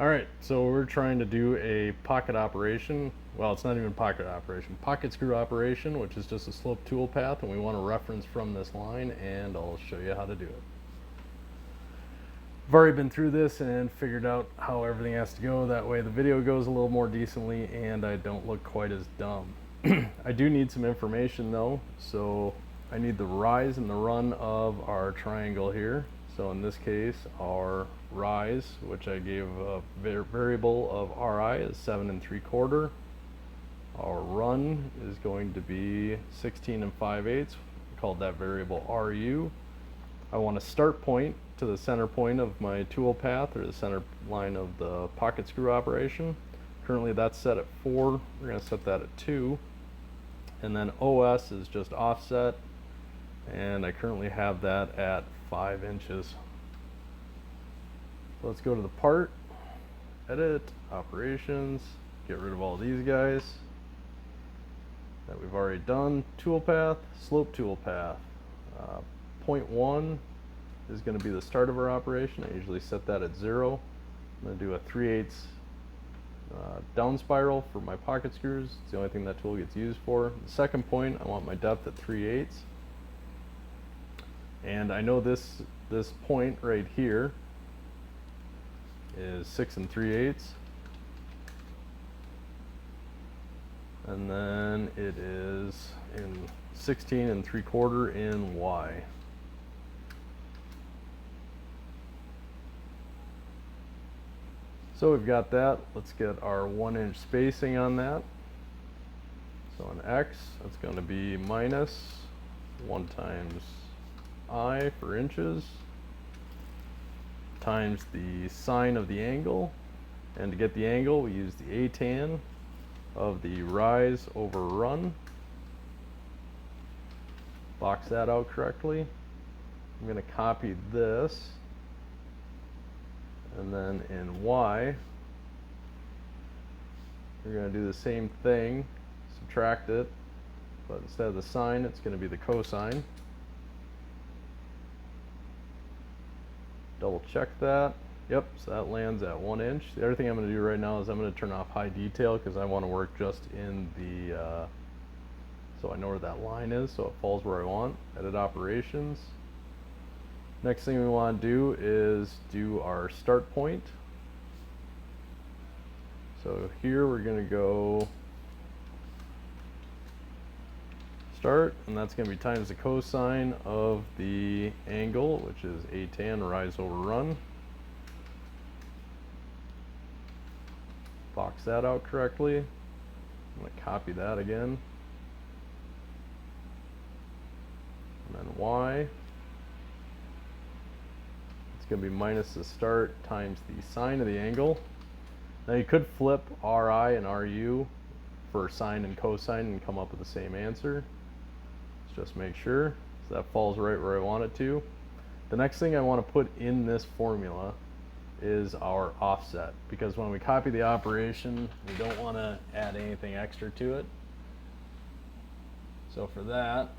Alright, so we're trying to do a pocket operation. Well, it's not even pocket operation. Pocket screw operation, which is just a slope tool path, and we want to reference from this line, and I'll show you how to do it. I've already been through this and figured out how everything has to go. That way the video goes a little more decently and I don't look quite as dumb. I do need some information though, so I need the rise and the run of our triangle here. So in this case, our rise, which I gave a variable of Ri, is 7 3/4. Our run is going to be 16 5/8. We called that variable Ru. I want a start point to the center point of my tool path, or the center line of the pocket screw operation. Currently that's set at 4. We're going to set that at 2. And then OS is just offset, and I currently have that at 5 inches. So let's go to the part, edit, operations, get rid of all these guys that we've already done. Tool path, slope tool path. Point 1 is going to be the start of our operation. I usually set that at 0. I'm going to do a 3/8 down spiral for my pocket screws. It's the only thing that tool gets used for. The second point, I want my depth at 3/8. And I know this point right here is 6 3/8. And then it is in 16 3/4 in Y. So we've got that. Let's get our 1 inch spacing on that. So on X, that's going to be minus 1 times I for inches times the sine of the angle. And to get the angle, we use the A tan of the rise over run. Box that out correctly. I'm going to copy this. And then in Y, we're going to do the same thing, subtract it, but instead of the sine, it's going to be the cosine. Double check that. Yep, so that lands at 1 inch. The other thing I'm going to do right now is I'm going to turn off high detail because I want to work just in the, so I know where that line is, so it falls where I want. Edit operations. Next thing we want to do is do our start point. So here we're going to go start, and that's going to be times the cosine of the angle, which is A tan rise over run. Box that out correctly. I'm going to copy that again. And then Y. It's going to be minus the start times the sine of the angle. Now you could flip Ri and Ru for sine and cosine and come up with the same answer. Let's just make sure. So that falls right where I want it to. The next thing I want to put in this formula is our offset, because when we copy the operation, we don't want to add anything extra to it. So for that,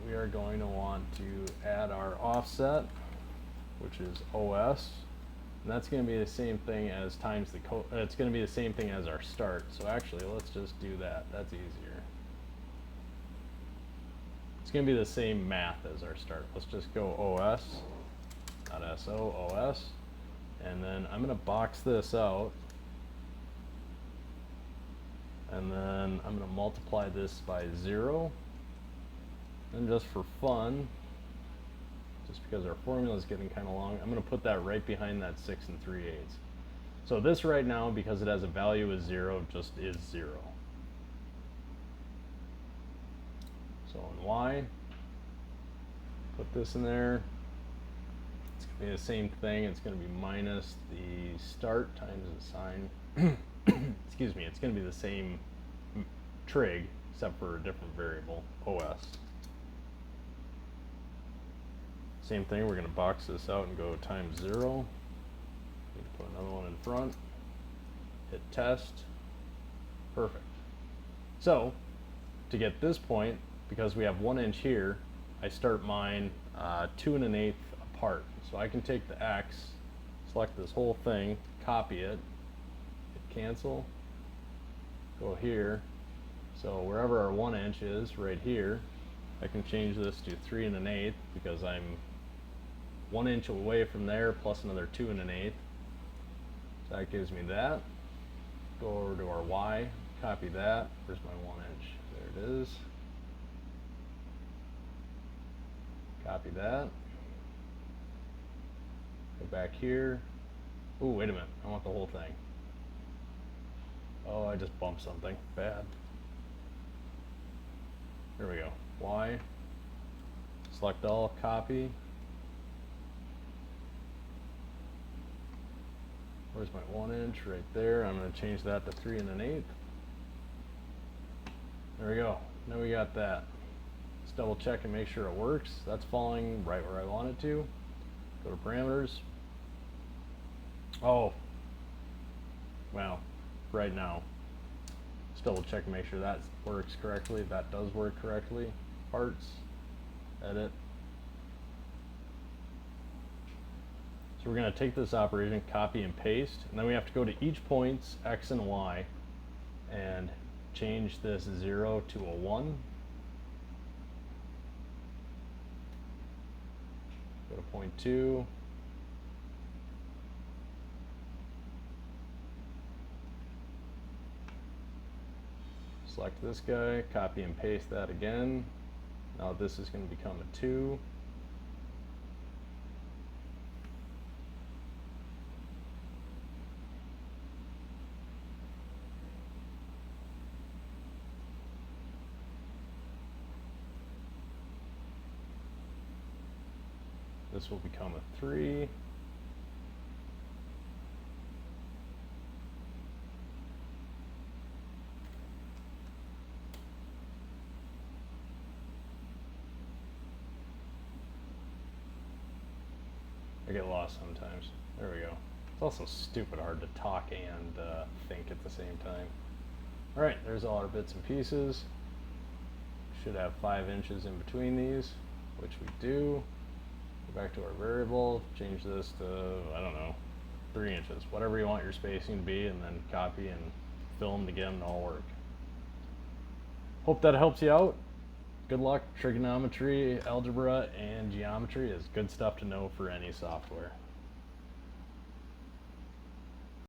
we are going to want to add our offset, which is OS, and that's going to be the same thing as times the it's going to be the same thing as our start. So actually, let's just do that. That's easier. It's going to be the same math as our start. Let's just go OS, not SO, OS, and then I'm going to box this out, and then I'm going to multiply this by 0, and just for fun, just because our formula is getting kind of long, I'm going to put that right behind that 6 3/8. So this right now, because it has a value of 0, just is 0. So in Y, put this in there. It's going to be the same thing. It's going to be minus the start times the sine. Excuse me. It's going to be the same trig, except for a different variable, OS. Same thing, we're going to box this out and go times 0. Need to put another one in front. Hit test. Perfect. So, to get this point, because we have 1 inch here, I start mine 2 1/8 apart. So I can take the X, select this whole thing, copy it, cancel, go here. So wherever our 1 inch is, right here, I can change this to 3 1/8 because I'm 1 inch away from there plus another 2 1/8. So that gives me that. Go over to our Y, copy that. Where's my 1 inch? There it is. Copy that. Go back here. Ooh, wait a minute. I want the whole thing. Oh, I just bumped something. Bad. There we go. Y. Select all, copy. Where's my 1 inch? Right there. I'm going to change that to 3 1/8. There we go. Now we got that. Let's double check and make sure it works. That's falling right where I want it to. Go to parameters. Oh, well, right now. Let's double check and make sure that works correctly. That does work correctly. Parts, edit. So we're going to take this operation, copy and paste, and then we have to go to each point's X and Y and change this 0 to a 1. Go to point 2. Select this guy, copy and paste that again. Now this is going to become a 2. This will become a 3. I get lost sometimes. There we go. It's also stupid hard to talk and think at the same time. Alright, there's all our bits and pieces. Should have 5 inches in between these, which we do. Go back to our variable, change this to, I don't know, 3 inches. Whatever you want your spacing to be, and then copy and film to get them to all work. Hope that helps you out. Good luck. Trigonometry, algebra, and geometry is good stuff to know for any software.